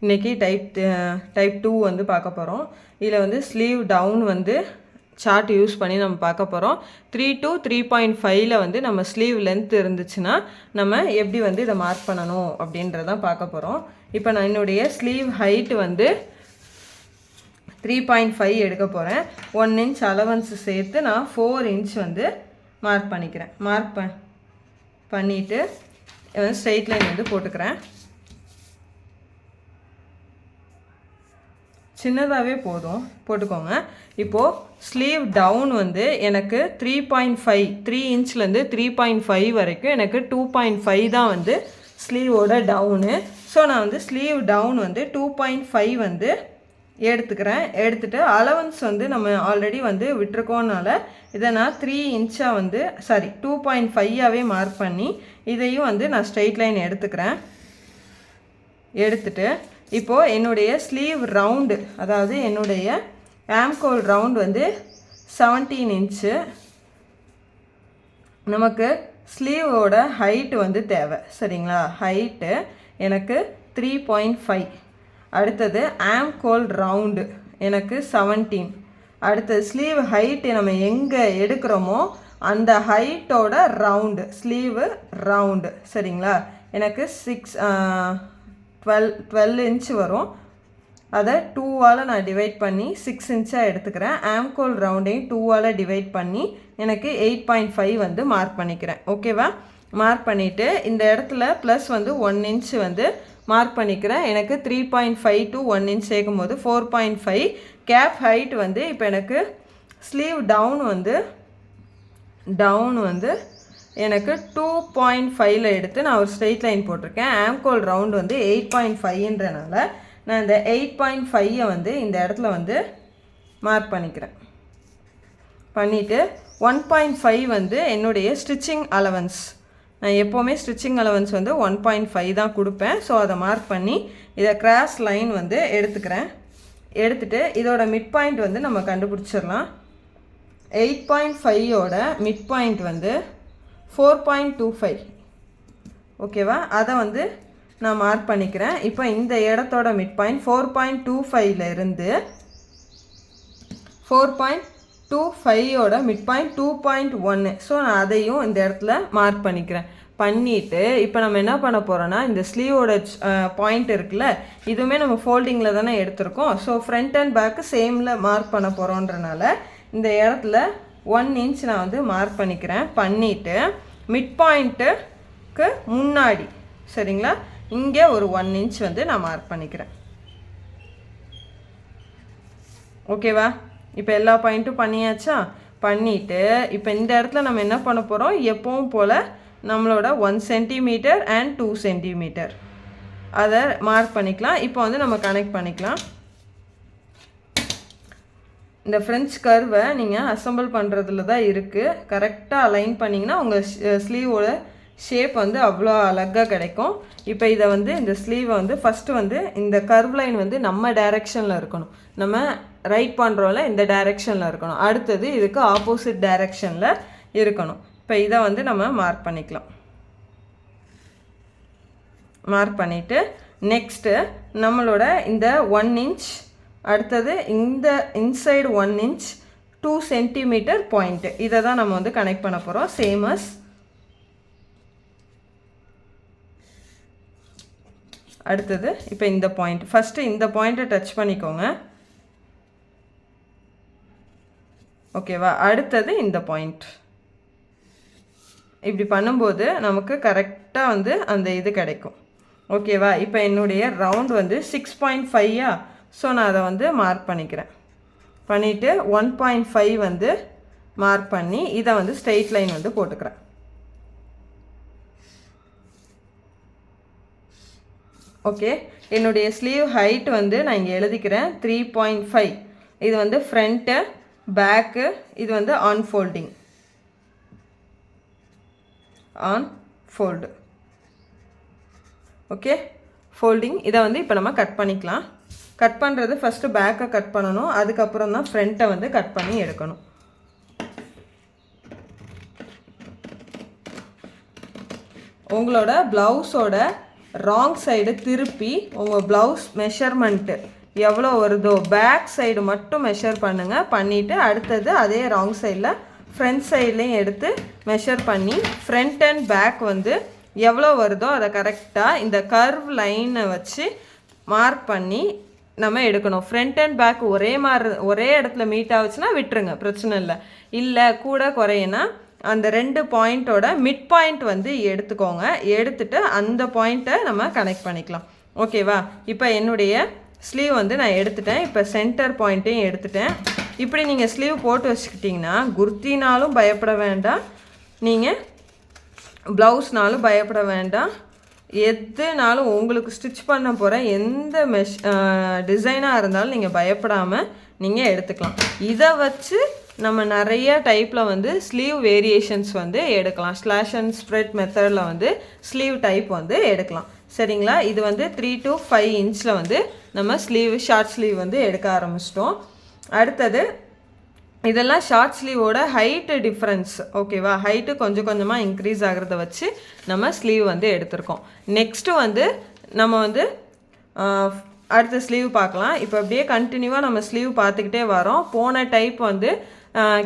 இன்றைக்கி டைப் 2 வந்து பார்க்க போகிறோம். இதில் வந்து ஸ்லீவ் டவுன் வந்து சார்ட் யூஸ் பண்ணி நம்ம பார்க்க போகிறோம். 3 to 3.5 வந்து நம்ம ஸ்லீவ் லென்த் இருந்துச்சுன்னா நம்ம எப்படி வந்து இதை மார்க் பண்ணணும் அப்படின்றதான் பார்க்க போகிறோம். இப்போ நான் என்னுடைய ஸ்லீவ் ஹைட்டு வந்து 3.5 எடுக்க போகிறேன். 1 inch அலவன்ஸ் சேர்த்து நான் 4 inch வந்து மார்க் பண்ணிக்கிறேன். மார்க் பண்ணிவிட்டு ஸ்ட்ரெயிட் லைன் வந்து போட்டுக்கிறேன். சின்னதாகவே போதும், போட்டுக்கோங்க. இப்போது ஸ்லீவ் டவுன் வந்து எனக்கு 3.5 3 inchலேருந்து 3.5 வரைக்கும் எனக்கு 2.5 தான் வந்து ஸ்லீவோட டவுனு. ஸோ நான் வந்து ஸ்லீவ் டவுன் வந்து 2.5 வந்து எடுத்துக்கிறேன். எடுத்துகிட்டு அலவன்ஸ் வந்து நம்ம ஆல்ரெடி வந்து விட்டுருக்கோனால இதை நான் 3 inch வந்து 2.5ஆகவே மார்க் பண்ணி இதையும் வந்து நான் ஸ்ட்ரெயிட் லைன் எடுத்துக்கிறேன். எடுத்துகிட்டு இப்போது என்னுடைய ஸ்லீவ் ரவுண்டு, அதாவது என்னுடைய ஆம்கோல் ரவுண்ட் வந்து 17 inch. நமக்கு ஸ்லீவோட ஹைட்டு வந்து தேவை, சரிங்களா? ஹைட்டு எனக்கு 3.5. அடுத்தது ஆம்கோல் ரவுண்டு எனக்கு 17. அடுத்தது ஸ்லீவ் ஹைட்டு நம்ம எங்கே எடுக்கிறோமோ அந்த ஹைட்டோட ரவுண்டு, ஸ்லீவு ரவுண்டு, சரிங்களா? எனக்கு 12 inch வரும். அதை 2ஆல் நான் டிவைட் பண்ணி 6 inch எடுத்துக்கிறேன். ஆம்கோல் ரவுண்டையும் 2ஆல் டிவைட் பண்ணி எனக்கு 8.5 வந்து மார்க் பண்ணிக்கிறேன். ஓகேவா? மார்க் பண்ணிவிட்டு இந்த இடத்துல ப்ளஸ் வந்து 1 inch வந்து மார்க் பண்ணிக்கிறேன். எனக்கு 3.5 to 1 inch சேர்க்கும் போது 4.5. கேப் ஹைட் வந்து இப்போ எனக்கு ஸ்லீவ் டவுன் வந்து எனக்கு 2.5 எடுத்து நான் ஒரு ஸ்ட்ரெயிட் லைன் போட்டிருக்கேன். ஆம்கோல் ரவுண்ட் வந்து 8.5ன்றனால நான் இந்த 8.5 வந்து இந்த இடத்துல வந்து மார்க் பண்ணிக்கிறேன். பண்ணிவிட்டு 1.5 வந்து என்னுடைய ஸ்டிச்சிங் அலவன்ஸ். நான் எப்போவுமே ஸ்டிச்சிங் அலவன்ஸ் வந்து 1.5 தான் கொடுப்பேன். ஸோ அதை மார்க் பண்ணி இதை கிராஸ் லைன் வந்து எடுத்துக்கிறேன். எடுத்துகிட்டு இதோட மிட் பாயிண்ட் வந்து நம்ம கண்டுபிடிச்சிடலாம். 8.5ஓட மிட் பாயிண்ட் வந்து 4.25. ஓகேவா? அதை வந்து நான் மார்க் பண்ணிக்கிறேன். இப்போ இந்த இடத்தோட மிட் பாயிண்ட் 4.25லேருந்து 4.25ஓட மிட் பாயிண்ட் 2.1. ஸோ நான் அதையும் இந்த இடத்துல மார்க் பண்ணிக்கிறேன். பண்ணிவிட்டு இப்போ நம்ம என்ன பண்ண போகிறோன்னா, இந்த ஸ்லீவோட பாயிண்ட் இருக்குல்ல, இதுவுமே நம்ம ஃபோல்டிங்கில் தானே எடுத்திருக்கோம். ஸோ ஃப்ரண்ட் அண்ட் பேக்கு சேமில் மார்க் பண்ண போகிறோன்றனால இந்த இடத்துல 1 inch நான் வந்து மார்க் பண்ணிக்கிறேன். பண்ணிவிட்டு மிட் பாயிண்ட்டுக்கு முன்னாடி, சரிங்களா, இங்கே ஒரு 1 inch வந்து நான் மார்க் பண்ணிக்கிறேன். ஓகேவா? இப்போ எல்லா பாயிண்ட்டும் பண்ணியாச்சா? பண்ணிவிட்டு இப்போ இந்த இடத்துல நம்ம என்ன பண்ண போகிறோம், எப்பவும் போல் நம்மளோட 1 centimeter and 2 centimeter அதை மார்க் பண்ணிக்கலாம். இப்போ வந்து நம்ம கனெக்ட் பண்ணிக்கலாம். இந்த ஃப்ரெஞ்ச் கர்வை நீங்கள் அசம்பிள் பண்ணுறதுல தான் இருக்குது. கரெக்டாக அலைன் பண்ணிங்கன்னா உங்கள் ஸ்லீவோட ஷேப் வந்து அவ்வளோ அழகாக கிடைக்கும். இப்போ இதை வந்து இந்த ஸ்லீவை வந்து ஃபஸ்ட்டு வந்து இந்த கர்வ் லைன் வந்து நம்ம டைரெக்ஷனில் இருக்கணும். நம்ம ரைட் பண்ணுறோம்ல, இந்த டைரெக்ஷனில் இருக்கணும். அடுத்தது இதுக்கு ஆப்போசிட் டைரெக்ஷனில் இருக்கணும். இப்போ இதை வந்து நம்ம மார்க் பண்ணிக்கலாம். மார்க் பண்ணிவிட்டு நெக்ஸ்ட்டு நம்மளோட இந்த 1 inch, அடுத்தது இந்த இன்சைடு 1 inch 2 centimeter பாயிண்ட்டு, இதை தான் நம்ம வந்து கனெக்ட் பண்ண போகிறோம். சேமஸ் அடுத்தது இப்போ இந்த பாயிண்ட், ஃபஸ்ட்டு இந்த பாயிண்ட்டை டச் பண்ணிக்கோங்க. ஓகேவா? அடுத்தது இந்த பாயிண்ட். இப்படி பண்ணும்போது நமக்கு கரெக்டாக வந்து அந்த இது கிடைக்கும். ஓகேவா? இப்போ என்னுடைய ரவுண்ட் வந்து 6.5. ஸோ நான் அதை வந்து மார்க் பண்ணிக்கிறேன். பண்ணிவிட்டு 1.5 வந்து மார்க் பண்ணி இதை வந்து ஸ்ட்ரெயிட் லைன் வந்து போட்டுக்கிறேன். ஓகே, என்னுடைய ஸ்லீவ் ஹைட் வந்து நான் இங்கே எழுதிக்கிறேன் 3.5. இது வந்து ஃப்ரண்ட்டு, பேக்கு, இது வந்து ஆன்ஃபோல்டிங், ஆன்ஃபோல்டு. Okay, folding. இதை வந்து இப்போ நம்ம கட் பண்ணிக்கலாம். கட் பண்ணுறது ஃபஸ்ட்டு பேக்கை கட் பண்ணணும், அதுக்கப்புறம் தான் ஃப்ரண்ட்டை வந்து கட் பண்ணி எடுக்கணும். உங்களோட ப்ளவுஸோட ராங் சைடு திருப்பி உங்கள் ப்ளவுஸ் மெஷர்மெண்ட்டு எவ்வளோ வருதோ பேக் சைடு மட்டும் மெஷர் பண்ணுங்கள். பண்ணிவிட்டு அடுத்தது அதே ராங் சைடில் ஃப்ரண்ட் சைட்லேயும் எடுத்து மெஷர் பண்ணி ஃப்ரண்ட் அண்ட் பேக் வந்து எவ்வளோ வருதோ அதை கரெக்டாக இந்த கர்வ் லைனை வச்சு மார்க் பண்ணி நம்ம எடுக்கணும். ஃப்ரண்ட் அண்ட் பேக் ஒரே இடத்துல மீட் ஆகுச்சுன்னா விட்டுருங்க, பிரச்சனை இல்லை. இல்லை கூட குறையினா அந்த 2 பாயிண்ட்டோட மிட் பாயிண்ட் வந்து எடுத்துக்கோங்க. எடுத்துகிட்டு அந்த பாயிண்ட்டை நம்ம கனெக்ட் பண்ணிக்கலாம். ஓகேவா? இப்போ என்னுடைய ஸ்லீவ் வந்து நான் எடுத்துட்டேன். இப்போ சென்டர் பாயிண்ட்டையும் எடுத்துட்டேன். இப்படி நீங்கள் ஸ்லீவ் போட்டு வச்சுக்கிட்டிங்கன்னா குர்த்தினாலும் பயப்பட வேண்டாம், நீங்கள் ப்ளவுஸ்னாலும் பயப்பட வேண்டாம். எதுனாலும் உங்களுக்கு ஸ்டிச் பண்ண போகிற எந்த டிசைனாக இருந்தாலும் நீங்கள் பயப்படாமல் நீங்கள் எடுத்துக்கலாம். இதை வச்சு நம்ம நிறைய டைப்பில் வந்து ஸ்லீவ் வேரியேஷன்ஸ் வந்து எடுக்கலாம். ஸ்லாஷ் அண்ட் ஸ்ப்ரெட் மெத்தடில் வந்து ஸ்லீவ் டைப் வந்து எடுக்கலாம். சரிங்களா? இது வந்து 3 to 5 இன்ச்சில் வந்து நம்ம ஷார்ட் ஸ்லீவ் வந்து எடுக்க ஆரம்பிச்சிட்டோம். அடுத்தது இதெல்லாம் ஷார்ட் ஸ்லீவோட ஹைட்டு டிஃப்ரென்ஸ். ஓகேவா? ஹைட்டு கொஞ்சம் கொஞ்சமாக இன்க்ரீஸ் ஆகிறத வச்சு நம்ம ஸ்லீவ் வந்து எடுத்திருக்கோம். நெக்ஸ்ட்டு வந்து நம்ம வந்து அடுத்த ஸ்லீவ் பார்க்கலாம். இப்போ அப்படியே கண்டினியூவாக நம்ம ஸ்லீவ் பார்த்துக்கிட்டே வரோம். போன டைப் வந்து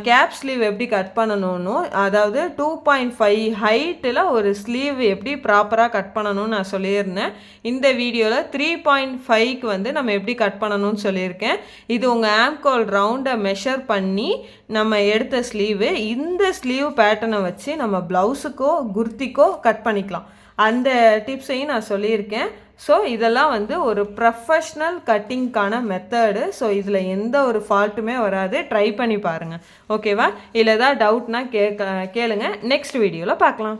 கேப் ஸ்லீவ் எப்படி கட் பண்ணணும்னு, அதாவது 2.5 ஹைட்டில் ஒரு ஸ்லீவ் எப்படி ப்ராப்பராக கட் பண்ணணும்னு நான் சொல்லியிருந்தேன். இந்த வீடியோவில் 3.5க்கு வந்து நம்ம எப்படி கட் பண்ணணும்னு சொல்லியிருக்கேன். இது உங்கள் ஆம்கோல் ரவுண்டை மெஷர் பண்ணி நம்ம எடுத்த ஸ்லீவு. இந்த ஸ்லீவ் பேட்டர்னை வச்சு நம்ம ப்ளவுஸுக்கோ குர்த்திக்கோ கட் பண்ணிக்கலாம். அந்த டிப்ஸையும் நான் சொல்லியிருக்கேன். ஸோ இதெல்லாம் வந்து ஒரு ப்ரொஃபஷ்னல் கட்டிங்க்கான மெத்தடு. ஸோ இதில் எந்த ஒரு ஃபால்ட்டுமே வராது. ட்ரை பண்ணி பாருங்கள். ஓகேவா? இல்லை ஏதாவது டவுட்னா கேளுங்க. நெக்ஸ்ட் வீடியோவில் பார்க்கலாம்.